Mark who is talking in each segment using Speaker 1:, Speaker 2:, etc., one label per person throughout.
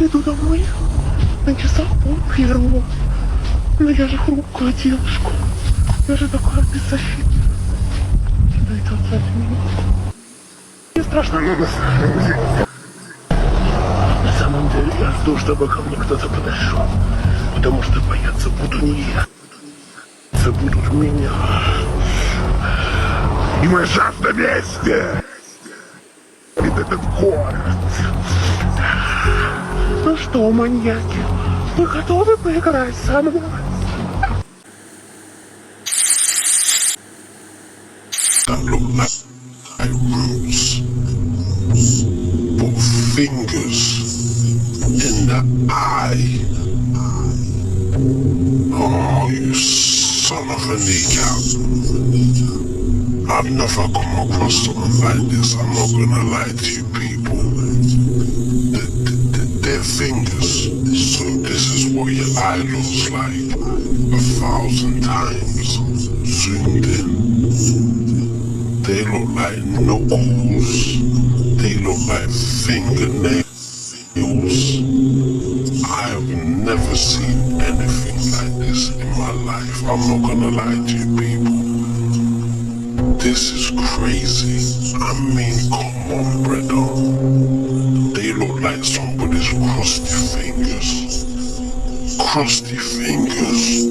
Speaker 1: Иду домой на часах пол-первого. Но я же хрупкая девушка. Я же такая беззащитная. Дайте отдать меня. Мне страшно, но на самом деле я жду, чтобы ко мне кто-то подошел. Потому что бояться буду не я. Это будут меня. И мы жажда мести. Ведь этот город. Ну что, маньяки, вы готовы поиграть со мной?
Speaker 2: That look like roots, put fingers in the eye. Oh, you son of a kneecap. I've never come across someone like this, I'm not gonna lie to you people. Their fingers, so this is what your eye looks like 1,000 times zoomed in. They look like knuckles, they look like fingernails. I have never seen anything like this in my life, I'm not gonna lie to you people. This is crazy, I mean come on brother. They look like somebody's crossed their fingers. Crossed their fingers.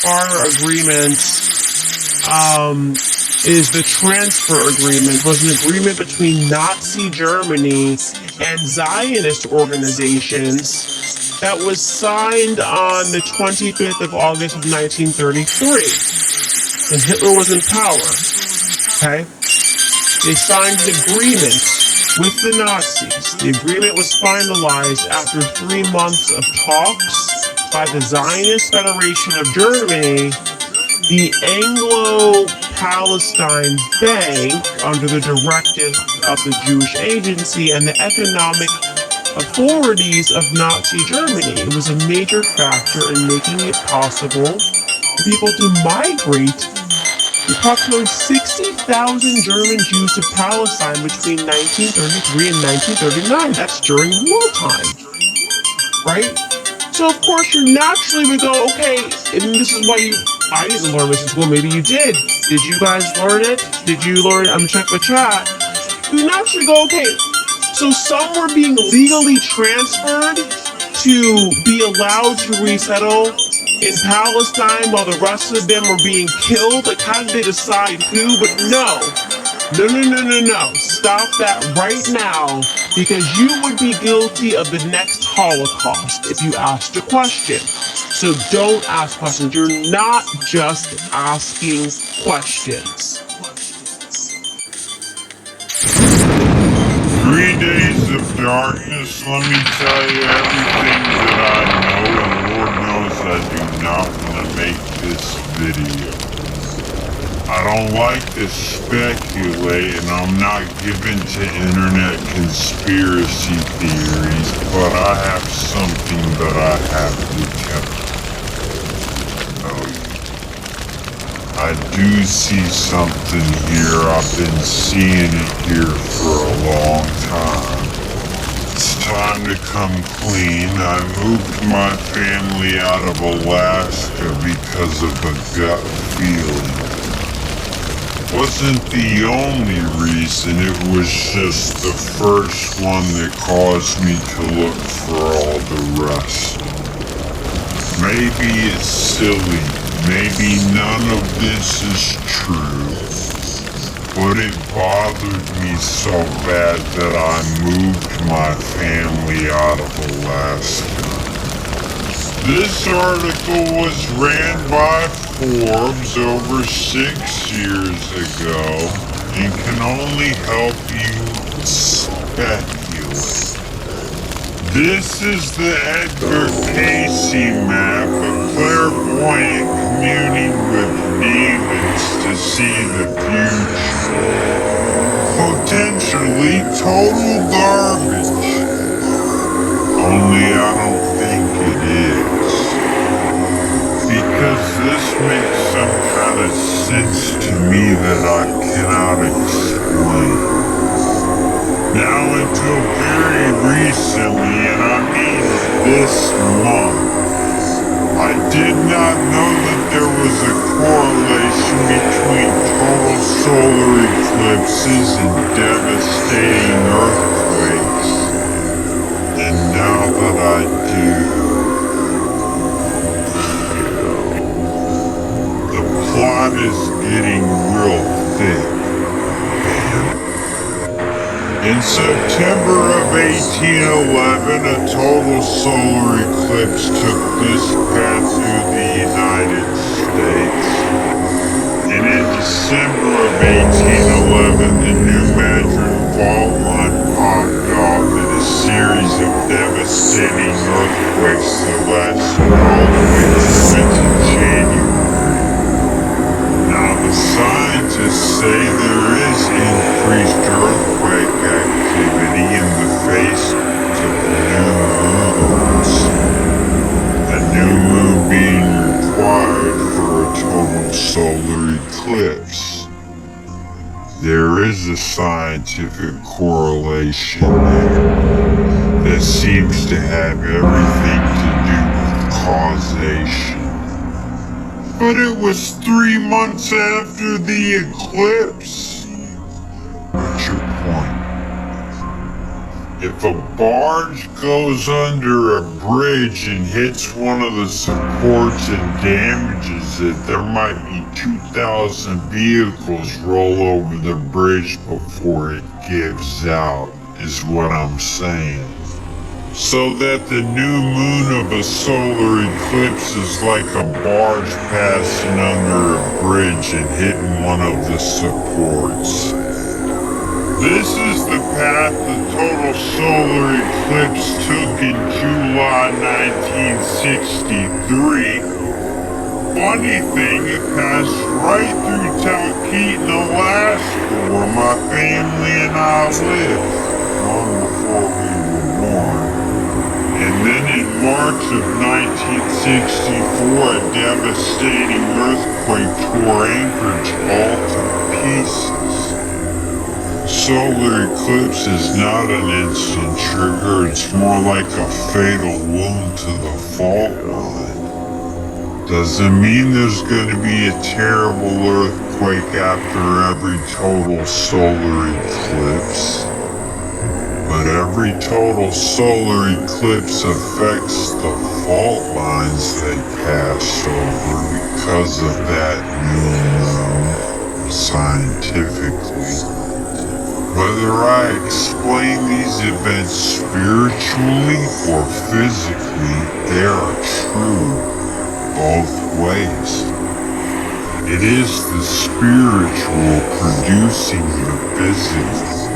Speaker 1: Our agreement is the transfer agreement, was an agreement between Nazi Germany and Zionist organizations that was signed on the 25th of August of 1933. And Hitler was in power. Okay? They signed an agreement with the Nazis. The agreement was finalized after 3 months of talks by the Zionist Federation of Germany, the Anglo-Palestine Bank, under the directive of the Jewish Agency, and the economic authorities of Nazi Germany. It was a major factor in making it possible for people to migrate approximately 60,000 German Jews to Palestine between 1933 and 1939. That's during wartime, right? So of course you naturally would go, okay, and this is why I didn't learn this in school, maybe you did. Did you guys learn it? Did you learn, I'm checking the chat. You naturally go, okay, so some were being legally transferred to be allowed to resettle in Palestine while the rest of them were being killed. Like how did they decide who? But no. Stop that right now, because you would be guilty of the next Holocaust if you asked a question. So don't ask questions. You're not just asking questions.
Speaker 3: 3 days of darkness, let me tell you everything that I know, and Lord knows I do not want to make this video. I don't like to speculate, and I'm not given to internet conspiracy theories, but I have something that I have to tell you. I do see something here. I've been seeing it here for a long time. It's time to come clean. I moved my family out of Alaska because of a gut feeling. Wasn't the only reason, it was just the first one that caused me to look for all the rest. Maybe it's silly, maybe none of this is true, but it bothered me so bad that I moved my family out of Alaska. This article was ran by Forbes over 6 years ago and can only help you speculate. This is the Edgar Casey map, a clairvoyant communing with demons to see the future. Potentially total garbage. Only I don't think it is. Because this makes some kind of sense to me that I cannot explain. Now until very recently, and I mean this month, I did not know that there was a correlation between total solar eclipses and devastating earthquakes. And now that I do, the plot is getting real thick, man. In September of 1811, a total solar eclipse took this path through the United States. And in December of 1811, the New Madrid fault line popped off in a series of devastating earthquakes that lasted all the way into January. Now the scientists say there is increased earthquake activity in the face of new moons. A new moon being required for a total solar eclipse. There is a scientific correlation there that seems to have everything to do with causation. But it was 3 months after the eclipse. What's your point? If a barge goes under a bridge and hits one of the supports and damages it, there might be 2,000 vehicles roll over the bridge before it gives out, is what I'm saying. So that the new moon of a solar eclipse is like a barge passing under a bridge and hitting one of the supports. This is the path the total solar eclipse took in July 1963. Funny thing, it passed right through Talkeetna, Alaska, where my family and I lived long before we were born. And then in March of 1964, a devastating earthquake tore Anchorage all to pieces. Solar eclipse is not an instant trigger, it's more like a fatal wound to the fault line. Doesn't mean there's going to be a terrible earthquake after every total solar eclipse. But every total solar eclipse affects the fault lines they pass over because of that new moon, scientifically. Whether I explain these events spiritually or physically, they are true both ways. It is the spiritual producing the physical.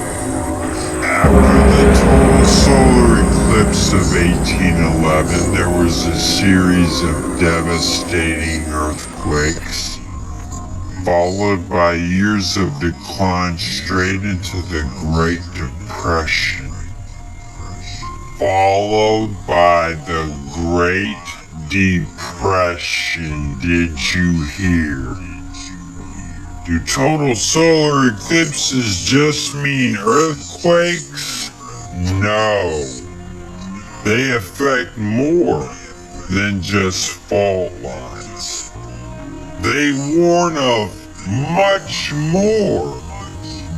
Speaker 3: After the total solar eclipse of 1811, there was a series of devastating earthquakes, followed by years of decline straight into the Great Depression, followed by the Great Depression. Did you hear? Do total solar eclipses just mean earthquakes? No. They affect more than just fault lines. They warn of much more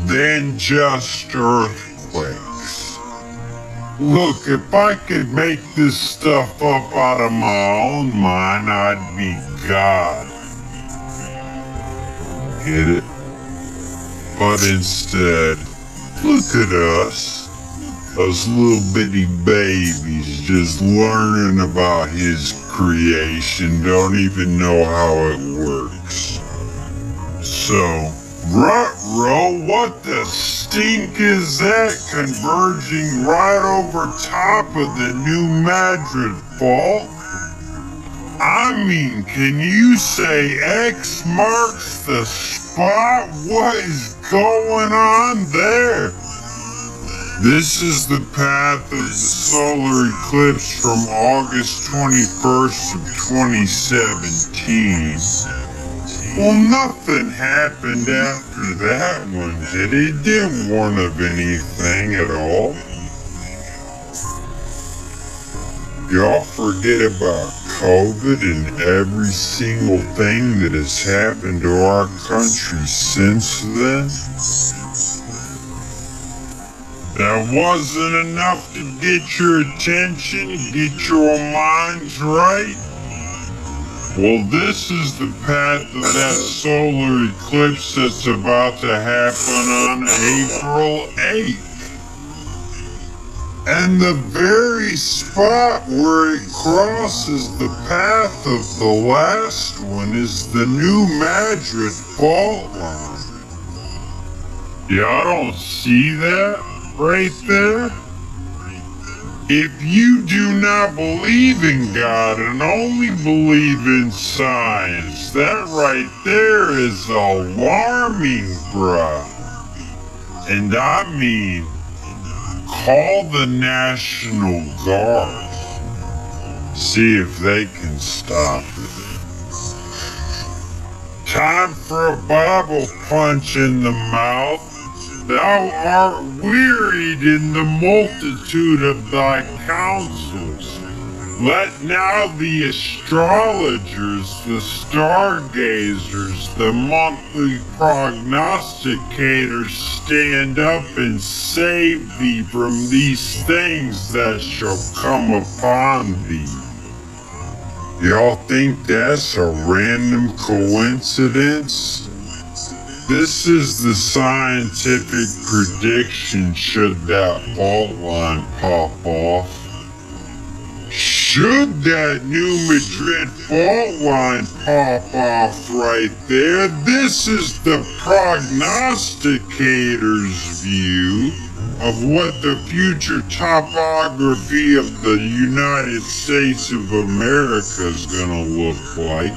Speaker 3: than just earthquakes. Look, if I could make this stuff up out of my own mind, I'd be God. Get it? But instead, look at us, those little bitty babies just learning about his creation, don't even know how it works. So, ruh-roh, what the stink is that converging right over top of the New Madrid Fault? I mean, can you say X marks the spot? What is going on there? This is the path of the solar eclipse from August 21st of 2017. Well, nothing happened after that one, did it? It didn't warn of anything at all. Y'all forget about COVID and every single thing that has happened to our country since then? That wasn't enough to get your attention, get your minds right? Well, this is the path of that solar eclipse that's about to happen on April 8th. And the very spot where it crosses the path of the last one is the New Madrid Fault line. Y'all don't see that right there? If you do not believe in God and only believe in science, that right there is alarming, bruh. And I mean, call the National Guard. See if they can stop it. Time for a Bible punch in the mouth. Thou art wearied in the multitude of thy counsels. Let now the astrologers, the stargazers, the monthly prognosticators stand up and save thee from these things that shall come upon thee. Y'all think that's a random coincidence? This is the scientific prediction should that fault line pop off. Should that New Madrid fault line pop off right there, this is the prognosticator's view of what the future topography of the United States of America is gonna look like.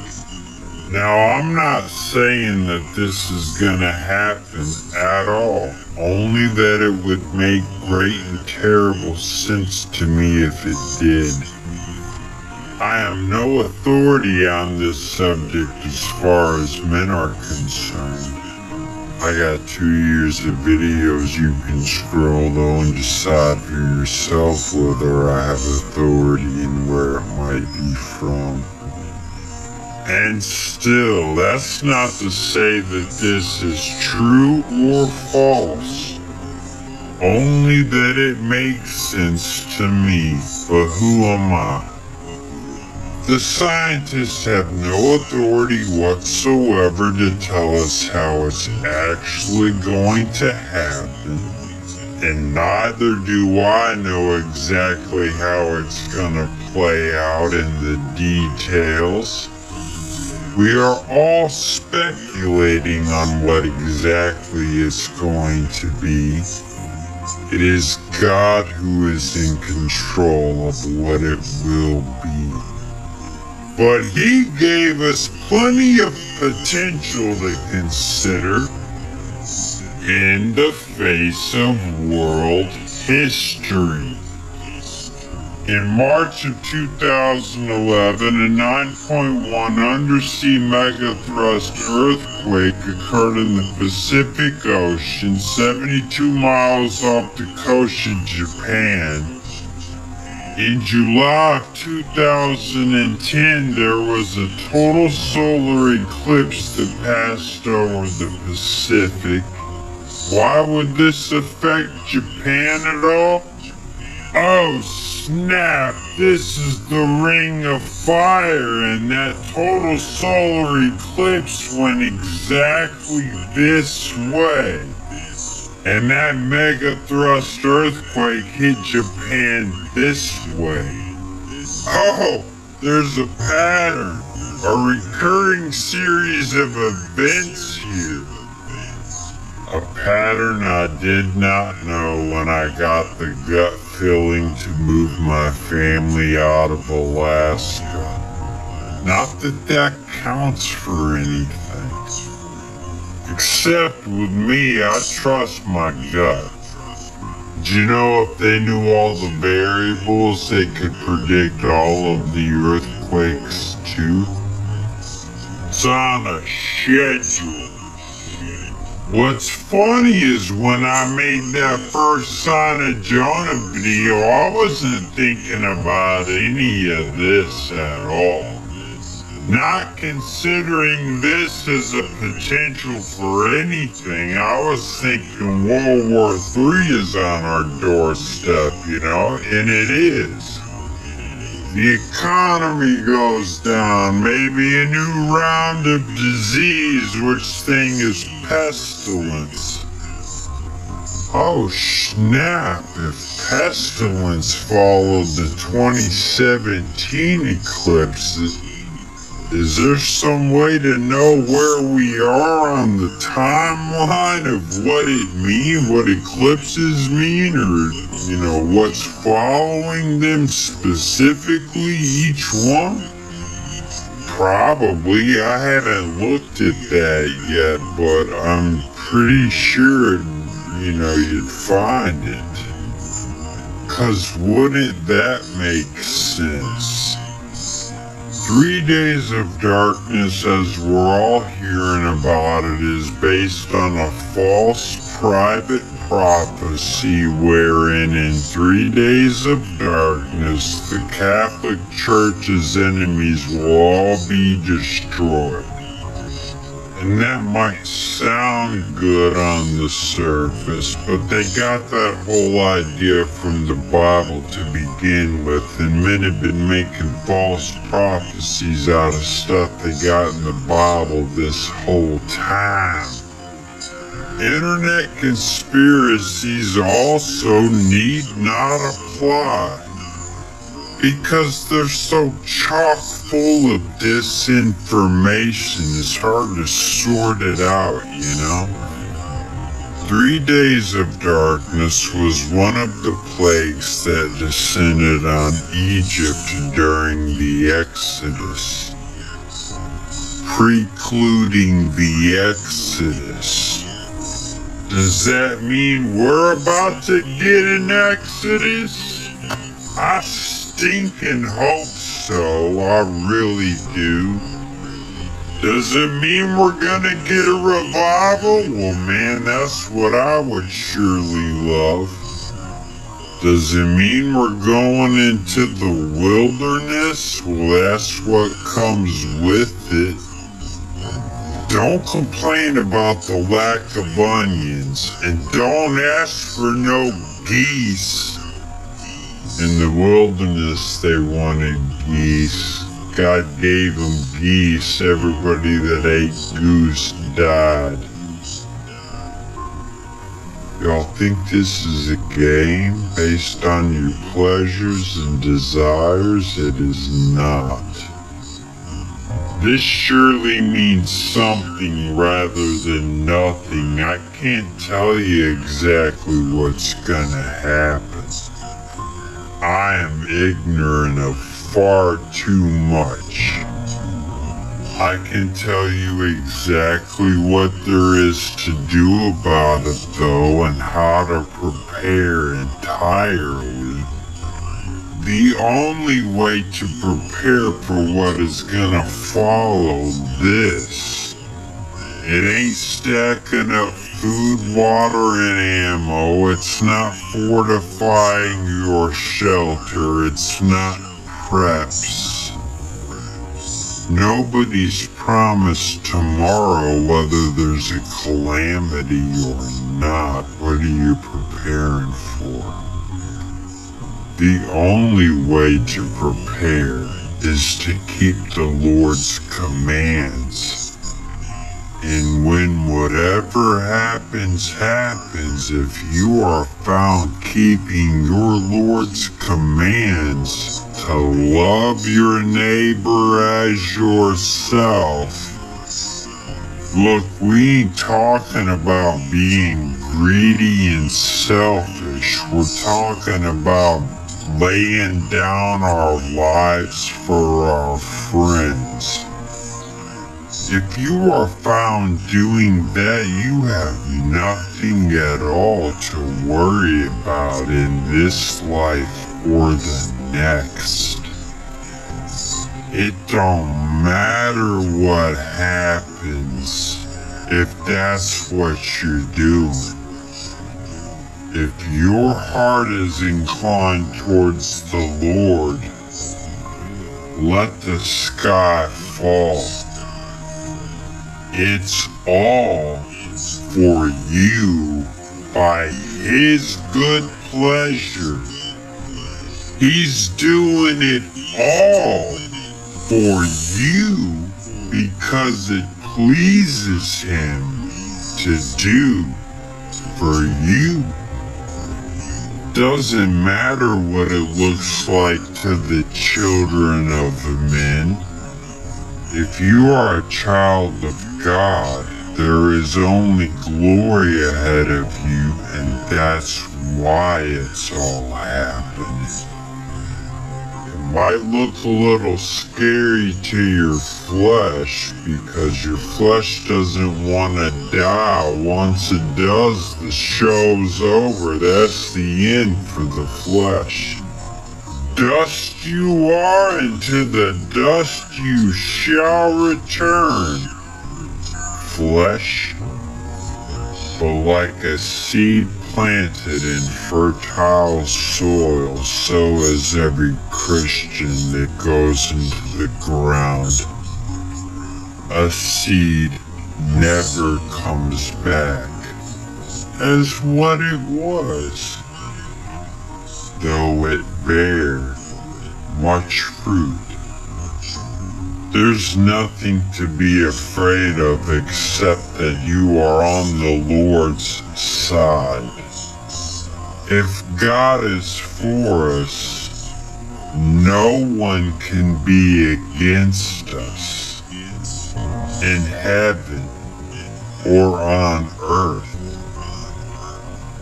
Speaker 3: Now, I'm not saying that this is gonna happen at all, only that it would make great and terrible sense to me if it did. I am no authority on this subject as far as men are concerned. I got 2 years of videos you can scroll though and decide for yourself whether I have authority and where it might be from. And still, that's not to say that this is true or false. Only that it makes sense to me, but who am I? The scientists have no authority whatsoever to tell us how it's actually going to happen, and neither do I know exactly how it's gonna play out in the details. We are all speculating on what exactly it's going to be. It is God who is in control of what it will be. But He gave us plenty of potential to consider in the face of world history. In March of 2011, a 9.1 undersea megathrust earthquake occurred in the Pacific Ocean, 72 miles off the coast of Japan. In July of 2010, there was a total solar eclipse that passed over the Pacific. Why would this affect Japan at all? Oh snap, this is the Ring of Fire, and that total solar eclipse went exactly this way. And that mega thrust earthquake hit Japan this way. Oh, there's a pattern, a recurring series of events here. A pattern I did not know when I got the gut feeling to move my family out of Alaska. Not that that counts for anything. Except with me, I trust my gut. Do you know if they knew all the variables, they could predict all of the earthquakes too? It's on a schedule. What's funny is when I made that first Sign of Jonah video, I wasn't thinking about any of this at all. Not considering this as a potential for anything, I was thinking World War III is on our doorstep, and it is. The economy goes down, maybe a new round of disease, which thing is pestilence. Oh snap, if pestilence followed the 2017 eclipses, is there some way to know where we are on the timeline of what it means, what eclipses mean, or, what's following them specifically, each one? Probably. I haven't looked at that yet, but I'm pretty sure, you'd find it. 'Cause wouldn't that make sense? 3 days of darkness, as we're all hearing about it, is based on a false private prophecy wherein in 3 days of darkness the Catholic Church's enemies will all be destroyed. And that might sound good on the surface, but they got that whole idea from the Bible to begin with, and men have been making false prophecies out of stuff they got in the Bible this whole time. Internet conspiracies also need not apply, because they're so chock full of disinformation, it's hard to sort it out, 3 days of darkness was one of the plagues that descended on Egypt during the Exodus, precluding the Exodus. Does that mean we're about to get an Exodus? I stinking hope so, I really do. Does it mean we're gonna get a revival? Well man, that's what I would surely love. Does it mean we're going into the wilderness? Well, that's what comes with it. Don't complain about the lack of onions, and don't ask for no geese. In the wilderness they wanted geese. God gave them geese. Everybody that ate goose died. Y'all think this is a game based on your pleasures and desires? It is not. This surely means something rather than nothing. I can't tell you exactly what's gonna happen. I am ignorant of far too much. I can tell you exactly what there is to do about it though, and how to prepare entirely. The only way to prepare for what is gonna follow this It ain't stacking up food, water, and ammo. It's not fortifying your shelter. It's not preps. Nobody's promised tomorrow whether there's a calamity or not. What are you preparing for? The only way to prepare is to keep the Lord's commands. And when whatever happens, if you are found keeping your Lord's commands to love your neighbor as yourself, look, we ain't talking about being greedy and selfish. We're talking about laying down our lives for our friends. If you are found doing that, you have nothing at all to worry about in this life or the next. It don't matter what happens if that's what you're doing. If your heart is inclined towards the Lord, let the sky fall. It's all for you by His good pleasure. He's doing it all for you because it pleases Him to do for you. Doesn't matter what it looks like to the children of the men. If you are a child of God, there is only glory ahead of you, and that's why it's all happening. It might look a little scary to your flesh, because your flesh doesn't want to die. Once it does, the show's over. That's the end for the flesh. Dust you are, and to the dust you shall return, flesh. But like a seed planted in fertile soil, so is every Christian that goes into the ground. A seed never comes back as what it was, though it bear much fruit. There's nothing to be afraid of except that you are on the Lord's side. If God is for us, no one can be against us in heaven or on earth.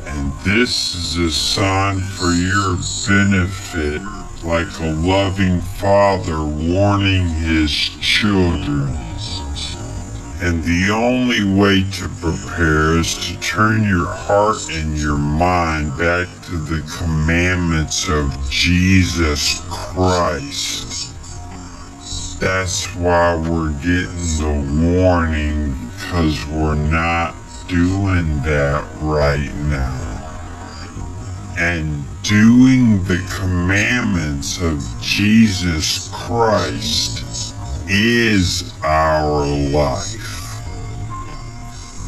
Speaker 3: And this is a sign for your benefit, like a loving father warning his children. And the only way to prepare is to turn your heart and your mind back to the commandments of Jesus Christ. That's why we're getting the warning, because we're not doing that right now. And doing the commandments of Jesus Christ is our life.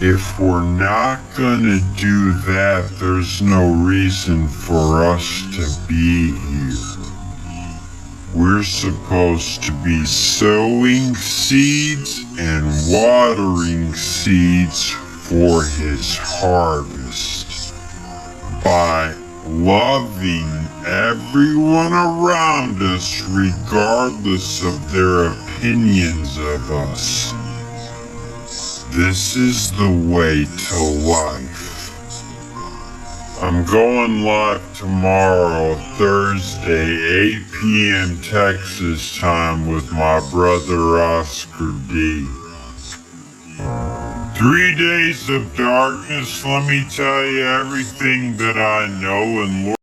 Speaker 3: If we're not gonna do that, there's no reason for us to be here. We're supposed to be sowing seeds and watering seeds for His harvest by loving everyone around us regardless of their opinions of us. This is the way to life. I'm going live tomorrow, Thursday, 8 p.m. Texas time with my brother Oscar D. 3 days of darkness, let me tell you everything that I know, and Lord